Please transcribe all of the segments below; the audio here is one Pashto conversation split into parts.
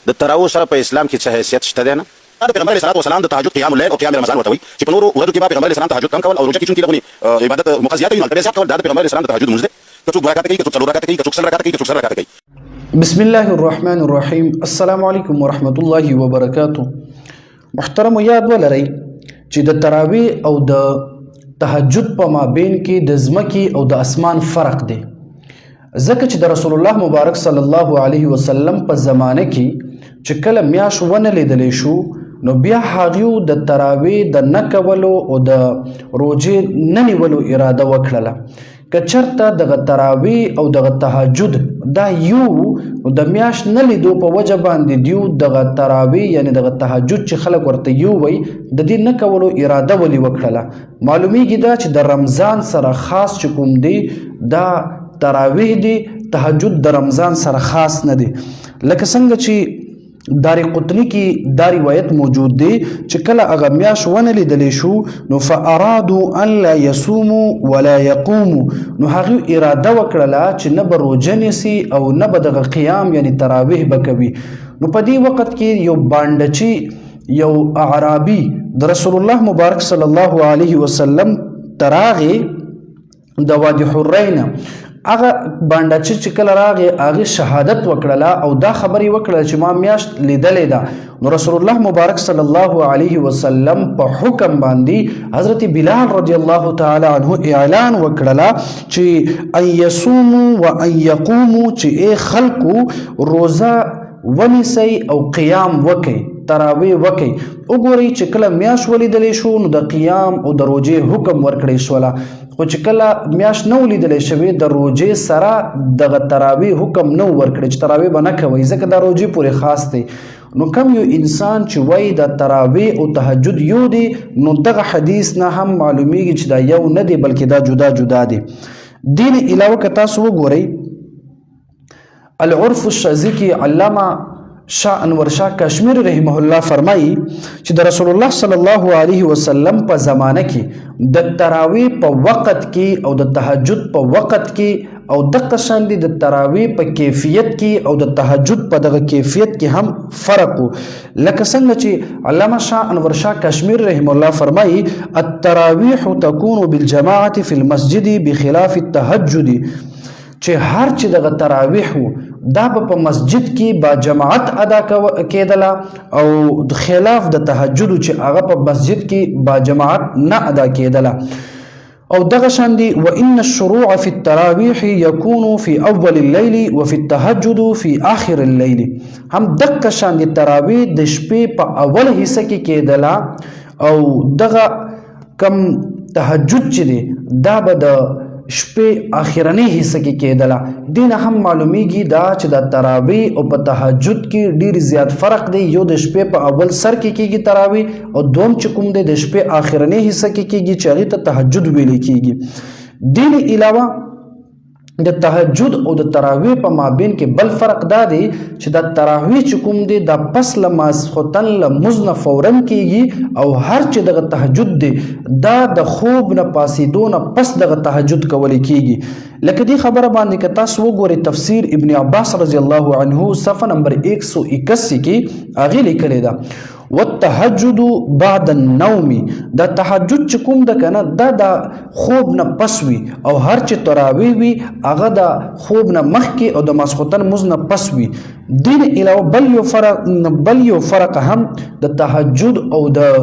د تراو سره په اسلام کې څه حیثیت شته دی نه؟ دا پیغمبر علیه الصلاه والسلام د تهجد قیام الليل او قیام رمضان ورته وایي چې په نورو ورځو کې به پیغمبر علیه السلام تهجد کم کول او روژه کې چونکې دغه عبادت مقضیات وي نو هلته زیات کول دا د پیغمبر علیه السلام د تهجد لمونځ دی. که څوک 2 رکعته کوي، که څوک 4 رکعته کوي، که څوک 6 رکعته کوي، که څوک 7 رکعته کوي. بسم الله الرحمن الرحیم. السلام علیکم ورحمۃ اللہ وبرکاتہ. محترم یاد ولرئ چې د تراویح او د تهجد په مابین کې د ځمکې او د اسمان فرق دی، ځکه چې د رسول الله مبارک صلی الله علیه وسلم په زمانه کې چې کله میاشت ونه لیدلی شو نو بیا هغوی د تراویح د نه کولو او د روژې نه نیولو اراده وکړله. که چېرته دغه تراویح او دغه تهجد دا یو د میاشت نه لیدو په وجه باندې دیو دغه تراویح یعنی دغه تهجد چې خلک ورته یو وی د دې نه کولو اراده ولې وکړله؟ معلومیږي دا چې د رمضان سره خاص چې کوم دی دا تراویح دی، تهجد د رمضان سره خاص نه دی. لکه څنګه چې دار قطنی کی دا روایت موجود دی چې کله هغه میاشت ونه لیدلی شو نو فارادوا ان لا يصوموا ولا يقوموا، نو هغوی اراده وکړله چې نه به روژه نیسي او نه به دغه قیام یعنی تراویح به کوي. نو په دې وخت کې یو بانډچي یو اعرابي د رسول الله مبارک صلی الله علیه وسلم تراغې د وادي حرین هغه بانډچي چې کله راغی هغې شهادت وکړله او دا خبرې وکړله چې ما میاشت لیدلې ده. نو رسول الله مبارک صلی الله علیه وسلم په حکم باندې حضرت بلال رضی الله تعالی عنه اعلان وکړله چې ان یصوموا و ان یقوموا، چې ای خلکو روزه ونیسئ او قیام وکئ، تراویح وکئ. وګورئ چې کله میاشت ولیدلی شو نو د قیام او د روژې حکم ورکړی شوله، خو چې کله میاشت نه ولیدلی شوې د روژې سره دغه تراویح حکم نه ورکړی چې تراویح به نه کوئ، ځکه دا روژې پورې خاص دی. نو کم یو انسان چې وایي د تراویح او تهجد یو دی نو دغه حدیث نه هم معلومیږي چې دا یو نه دی بلکې دا جدا جدا دی. دین علاوه که تاسو وګورئ العرف الشاذی کی علامه شاه انور شاه کشمیر رحمه الله فرمایي چې د رسول الله صلی الله علیه وسلم په زمانه کې د تراویح په وخت کې او د تهجد په وخت کې او دغه شان دي د تراویح په کیفیت کې او د تهجد په دغه کیفیت کې هم فرق و. لکه څنګه چې علامه شاه انور شاه کشمیر رحمه الله فرمایي التراویح تكون بالجماعه في المسجد بخلاف التهجد، چې هر چې دغه تراویح دا په مسجد کې با جماعت ادا کېدله او خلاف د تهجد چې هغه په مسجد کې با جماعت نه ادا کېدله. او دغه شان دي وان الشروع في التراويح يكون في اول الليل وفي التهجد في اخر الليل، هم دغه شان دي تراویح د شپې په اول حصہ کې کېدله او دغه کم تهجد چې دی دا به د شپې اخرنی حصہ کې کېدله. دین هم معلومیږي دا چې د تراویح او په تهجد کې ډیر زیات فرق دی. یو د شپې په اول سر کې کېږي تراویح او دوم چې کوم دی د شپې اخرنی حصہ کې کېږي چې هغې ته تهجد ویل کېږي. دین علاوه د تهجد او د تراویح په مابین کې بل فرق دا دی چې د تراویح چې کوم دی دا پس له ماسخوتن له لمونځ نه فوراً کېږي او هر چې دغه تهجد دی دا د خوب نه پاسېدو نه پس دغه تهجد کولی کېږي. لکه دې خبره باندې که تاسو وګورئ تفسیر ابن عباس رضی الله عنه صفحه نمبر 181 کې هغې لیکلې ده والتهجد بعد النوم، دا تهجد چې کوم ده کنه دا د خوب نه پس وي او هر چې تراویح وي هغه د خوب نه مخکې او د ماسخوتن لمونځ نه پس وي. دین علاوه بل یو فرق هم د تهجد او د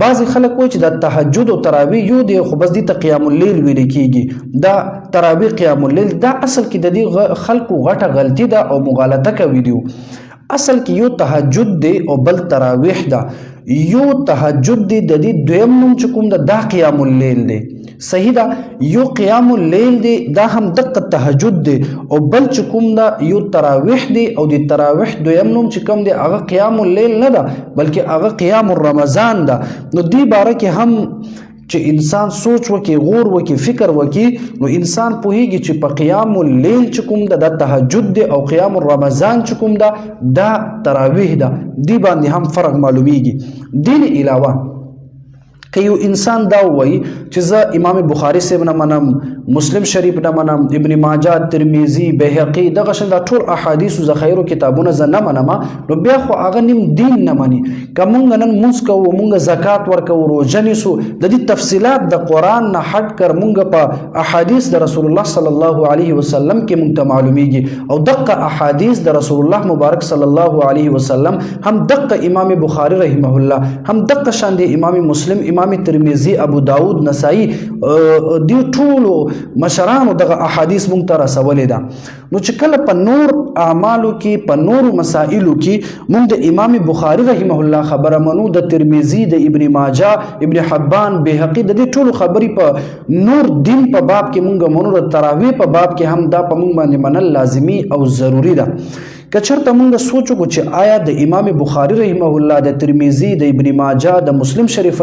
بعضی خلک وایي چې د تهجد او تراویح یو دی خو بس دې ته قیام اللیل ویل کېږي. دا تراویح قیام اللیل دا اصل کې د دې خلکو غټه غلطي ده او مغالطه کوي دي. اصل کې یو تهجد دی او بل تراویح ده. یو تهجد دی د دې دویم نوم چې کوم ده دا قیام اللیل دی، صحیح ده. یو قیام اللیل دی دا هم دقه تهجد دی او بل چې کوم ده یو تراویح دی او د تراویح دویم نوم چې کوم دی هغه قیام اللیل نه ده بلکې هغه قیام الرمضان ده. نو دې باره کې هم چې انسان سوچ وکي، غور وکي، فکر وکي نو انسان پوهیږي چې په قیام اللیل چې کوم ده دا تهجد دی او قیام الرمضان چې کوم ده دا تراویح ده. دی باندې هم فرق معلومیږي. دین علاوه که یو انسان دا وایي چې زه امام بخاري صاحب نه منم، مسلم شریف نه منم، ابن ماجه، ترمذی، بیهقی، دغه شان دا ټول احادیث ذخیرو کتابونه زه نه منم، نو بیا خو هغه نیم دین نه مني. که مونږ نن مونځ کوو، مونږ زکات ورکوو، روژه نیسو، د دې تفصیلات د قرآن نه هټ کر مونږ په احادیث د رسول الله صلی الله علیه وسلم کې مونږ ته معلومیږي. او دغه احادیث د رسول الله مبارک صلی الله علیه وسلم هم دغه امام بخاری رحمه الله، هم دغه شان دی امام مسلم، امام ترمذی، ابو داود، نسائی، دی ټولو مشرانو دغه احادیث مونږ ته رسولې ده. نو چې کله په نور اعمالو کې، په نورو مسائلو کې مونږ د امام بخاری رحمه الله خبره منو، د ترمذی، د ابن ماجه، ابن حبان، بیهقی، د دې ټولو خبرې په نور دین په باب کې مونږ منو، د تراویح په باب کې هم دا په مونږ باندې منل لازمی او ضروری ده. که چرته مونږ سوچ وکړو چې آیا د امام بخاری رحمه الله، د ترمذی، د ابن ماجه، د مسلم شریف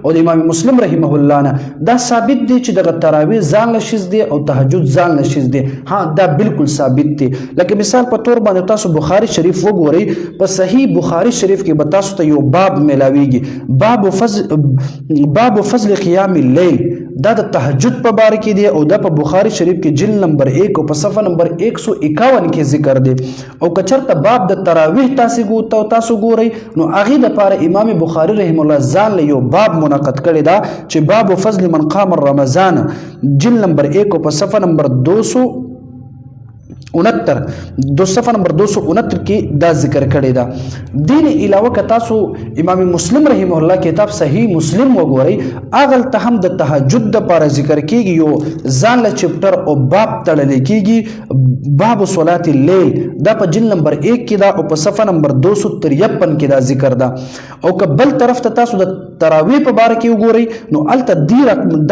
او د امام مسلم رحمه الله نه دا ثابت دی چې دغه تراویح ځان له شیز دی او تهجد ځان له شیز دی؟ ها، دا بالکل ثابت دی. لکه مثال په تور باندې تاسو بخاری شریف وګورئ، په صحیح بخاری شریف کې به تاسو ته یو باب ملاویږي، باب فضل قیام اللیل. دا د تهجد په باره کې دی او دا په بخاری شریف کې جلد نمبر 1 او په صفحه نمبر 151 کې ذکر دی. او که چرته باب د تراویح تاسو ګورئ، نو هغې دپاره امام بخاری رحم الله ځان له یو باب منعقد کړی دا چې باب فضل من قام رمضان، جلد نمبر 1 او په صفحه نمبر 269 صفحه نمبر 269 کې دا ذکر کړی دا. دین علاوه که تاسو امام مسلم رحمه الله کتاب صحیح مسلم وګورئ، هغلته هم د تهجد دپاره ذکر کېږي، یو ځان له چپټر او باب تړلی کېږي، باب صلات اللیل، دا په جلد نمبر 1 کې دا او په صفحه نمبر 253 کې دا ذکر ده. او که بل طرف ته تاسو د تراویح په باره کې وګورئ، نو هلته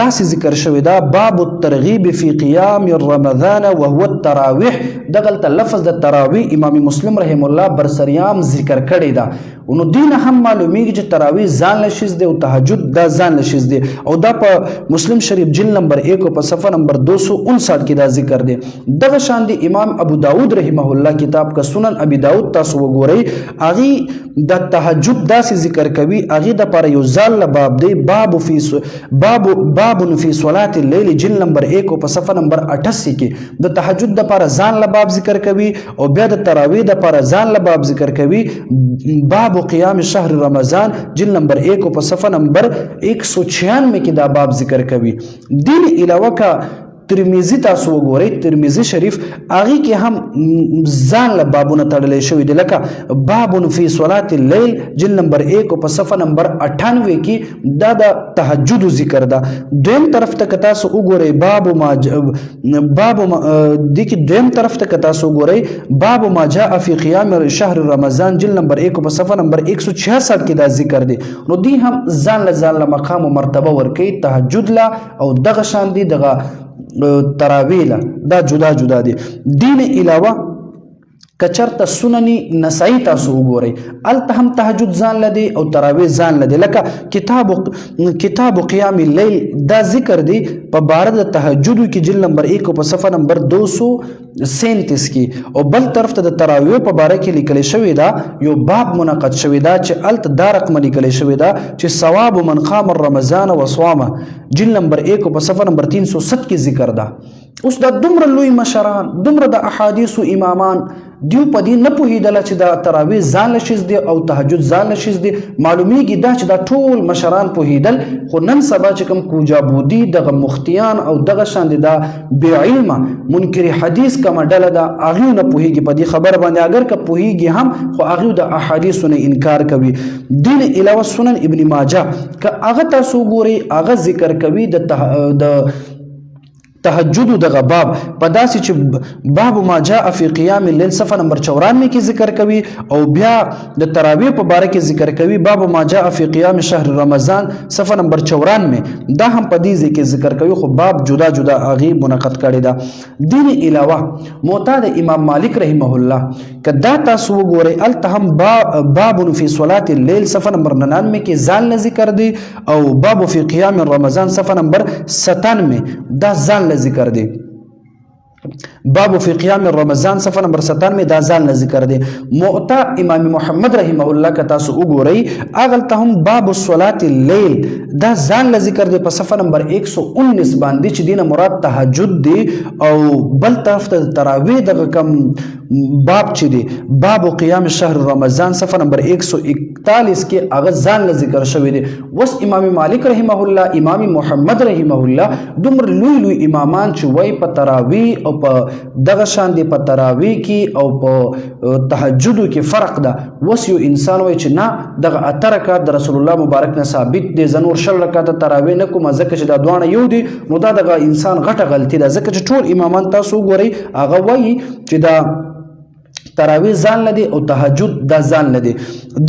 داسې ذکر شوی دا باب الترغیب فی قیام رمضان وهو التراویح. دغلته لفظ د تراویح امام مسلم رحم الله برسریام ذکر کړی دا. نو دین هم معلومیږي چې تراویح ځان له شیز دی او تهجد دا ځان له شیز دی. او دا په مسلم شریف جلد نمبر 1 او په صفحه نمبر 259 کې دا ذکر دی. دغه شان دی امام ابو داود رحمه الله کتاب کا سنن ابي داود تاسو وګورئ، هغه د تهجد داسې ذکر کوي، هغه د لپاره یو ځان له باب دی، باب فی صلات اللیل جلد نمبر 1 او په صفحه نمبر 88 کې د تهجد د لپاره ځان له باب ذکر کوي، او بیا د تراویح د لپاره ځان له باب ذکر کوي، باب قیام شهر رمضان جلد نمبر 1 او په صفحه نمبر 196 کې دا باب ذکر کوي. دین علاوه کا ترمذی تاسو وګورئ، ترمذی شریف هغه کې هم ځان له بابونه تړلی شوی دی، لکه باب فی صلات اللیل جلد نمبر 1 او په صفحه نمبر 98 کې دا د تهجد ذکر ده. دویم طرف ته تاسو وګورئ، دویم طرف ته تاسو وګورئ، باب ما جاء فی قیام شهر رمضان جلد نمبر 1 او په صفحه نمبر 166 کې دا ذکر دی. نو دی هم ځان له مقام او مرتبه ورکوي، تهجد لا او دغه شان دی دغه تراویح دا جدا دی. دین علاوه کچرته سننی نسائی تاسو وګورئ، الته هم تهجد ځان لدی او تراویح ځان لدی. لکه کتاب قیام اللیل دا ذکر دی په باره د تهجد کې جلد نمبر 1 او په صفحه نمبر 237 کې. او بل طرف ته د تراویح په باره کې لیکل شوی دا یو باب منعقد شوی دا چې الته دا رقم لیکل شوی دا چې ثواب من قام رمضان وصوامه جلد نمبر 1 او په صفحه نمبر 307 کې ذکر ده. اوس دا دومره لوی مشران، دومره د احادیثو امامان دیو په دې نه پوهېدله چې دا تراویح ځان له شیز دی او تهجد ځان له شیز دی. معلومیږي دا چې دا ټول مشران پوهېدل، خو نن سبا چې کوم کوجابودي دغه مفتیان او دغه شان دی دا بې علمه منکر حدیث کومه ډله ده، هغوی نه پوهېږي په دې خبره باندې. اگر که پوهېږي هم خو هغوی د احادیثو نه انکار کوي. دین علاوه سنن ابن ماجه که هغه تاسو وګورئ، هغه ذکر کوي د تهجد دغه باب په داسې چې باب ما جاء فی قیام اللیل صفحه نمبر 94 کې ذکر کوي، او بیا د تراویح په باره کې ذکر کوي باب ما جاء فی قیام شهر رمضان صفحه نمبر 94 دا هم په دې ځای کې ذکر کوي، خو باب جدا هغه منعقد کړی دا. دین علاوه موطا د امام مالک رحمه الله کدا تاسو وګورئ، الته هم باب فی صلات اللیل صفحه نمبر 99 کې ځان له ذکر دی، او باب فی قیام رمضان صفحه نمبر 97 دا ځان ذکر دی. باب فی قیام رمضان صفحه نمبر 97 دا ځان نه ذکر دی. موطا امام محمد رحمه الله که تاسو وګورئ اغلته هم باب صلات الليل دا ځان نه ذکر دی په صفحه نمبر 119 باندې چې دینه مراد تهجد دی او بل طرف ته تراویح دغه کم باب چې دی باب قیام شهر رمضان صفحه نمبر 141 کې هغه ځان نه ذکر شوی دی. وس امام مالک رحمه الله امام محمد رحمه الله دومره لوی امامان چې وای په تراویح او په دغه شان دی په تراویح کې او په تهجد کې فرق ده. وس یو انسان وای چې نه دغه اته رکعات د رسول الله مبارک نه ثابت دي زنور شل رکعات تراویح نه کوم ځکه چې دا دوانه یو دي نو دا دغه انسان غټه غلطی ده ځکه چې ټول امامان تاسو وګورئ هغه وای چې دا تراویح ځان لدی او تهجد دا ځان لدی.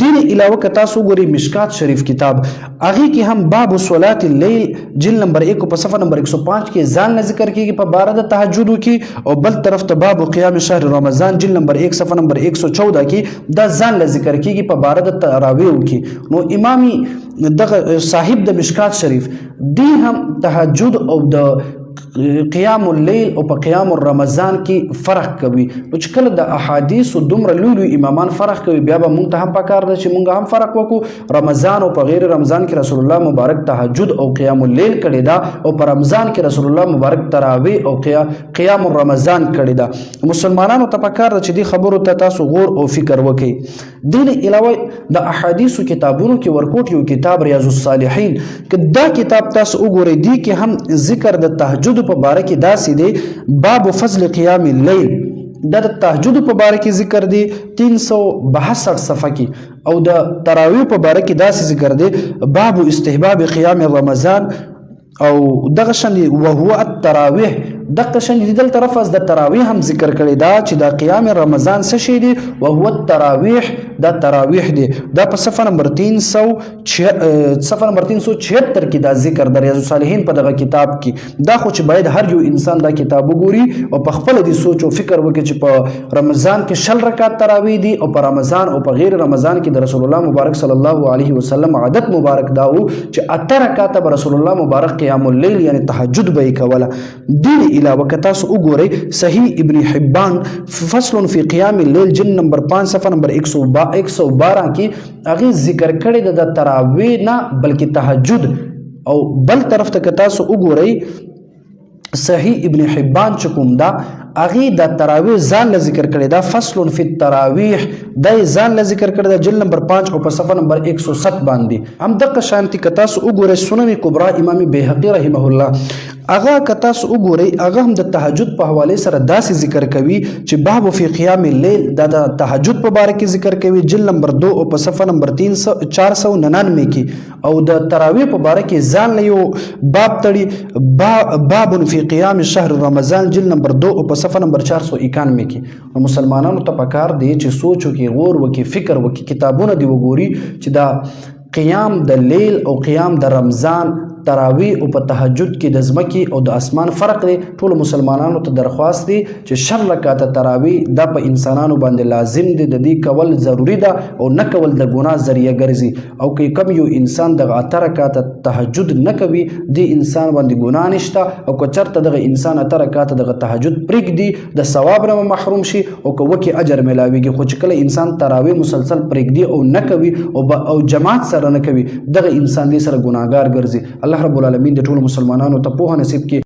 دین علاوه که تاسو وګورئ مشکات شریف کتاب هغه کې هم باب صلات الليل جلد نمبر 1 په صفحه نمبر 105 کې ځان ذکر کیږي په بار د تهجد کې او بل طرف ته باب قیام شهر رمضان جلد نمبر 1 صفحه نمبر 114 کې دا ځان ذکر کیږي په بار د تراویح کې. نو امامي دغه صاحب د مشکات شریف دی هم تهجد او د قیام اللیل او په قیام رمضان کې فرق کوي. نو چې کله د احادیث دومره لوی امامان فرق کوي بیا به مونږ ته هم پکار ده چې مونږ هم فرق وکړو. رمضان او په غیر رمضان کې رسول الله مبارک تهجد او قیام اللیل کړی دا او په رمضان کې رسول الله مبارک تراویح او قیام رمضان کړی دا. مسلمانانو ته پکار ده چې دې خبرو ته تاسو غور او فکر وکړئ. دین علاوه د احادیث کتابونو کې ورکوټ یو کتاب ریاض الصالحین که دا کتاب تاسو وګورئ دی کې هم ذکر د تهجد په باره کې داسې دی باب فضل قیام اللیل دا د تهجد په باره کې ذکر دی 362 صفحه کې او د تراویح په باره کې داسې ذکر دی باب استحباب قیام رمضان او دغه شان وهو التراویح دغه شان دي دلته لفظ د تراویح هم ذکر کړی دا چې د قیام رمضان څه شی دی وهو التراویح دا تراویح دی دا په صفحه نمبر 376 کې دا ذکر د ریاض الصالحین په دغه کتاب کې. دا خو چې باید هر یو انسان دا کتاب وګوري او په خپل دي سوچ او فکر وکړي چې په رمضان کې شل رکعات تراویح دي او په رمضان او په غیر رمضان کې د رسول الله مبارک صلی الله علیه وسلم عادت مبارک داو چې اته رکعات به رسول الله مبارک قیام اللیل یعنی تهجد به کوله. دین علاوه که تاسو وګورئ صحیح ابن حبان فصل فی قیام اللیل جلد نمبر 5 صفحه نمبر 112 کې هغه ذکر کړی د تراویح نه بلکې تهجد او بل طرف ته که تاسو وګورئ صحیح ابن حبان چې کوم دا هغه د تراویح ځان له ذکر کړی دا فصل فی التراویح د ځان له ذکر کړی دا جلد نمبر 5 او په صفحه نمبر 107 باندې. هم دغه شانتی که تاسو وګورئ سنن کبرا امام بیهقی رحمه الله هغه که تاسو وګورئ هغه هم د تهجد په حواله سره داسې ذکر کوي چې باب فی قیام اللیل دا د تهجد په باره کې ذکر کوي جلد نمبر 2 او په صفحه نمبر 499 کې او د تراویح په باره کې ځان له یو باب تړي باب فی قیام شهر رمضان جلد نمبر 2 او په صفحه نمبر 491 کې. مسلمانانو ته پکار دی چې سوچ وکړي غور وکړي فکر وکړي کتابونه دی وګوري چې دا قیام د لیل او قیام د رمضان تراویح او په تهجد کې د ځمکې او د اسمان فرق دی. ټول مسلمانانو ته درخواست دی چې شل رکعات تراویح دا په انسانانو باندې لازم دی د دې کول ضروری ده او نه کول د ګناه ذریعہ ګرځي او که کم یو انسان دغه اته رکعات تهجد نه کوي د انسان باندې ګناه نشته او که چرته دغه انسان اته رکعات دغه تهجد پرېږدي د ثواب نه محروم شي او که وکي اجر ملاويږي. خو چې کله انسان تراویح مسلسل پرېږدي او نه کوي او جماعت سره نه کوي دغه انسان دې سره ګناهګار ګرځي. الله رب العالمین د ټول مسلمانانو ته پوهه نصیب کړي.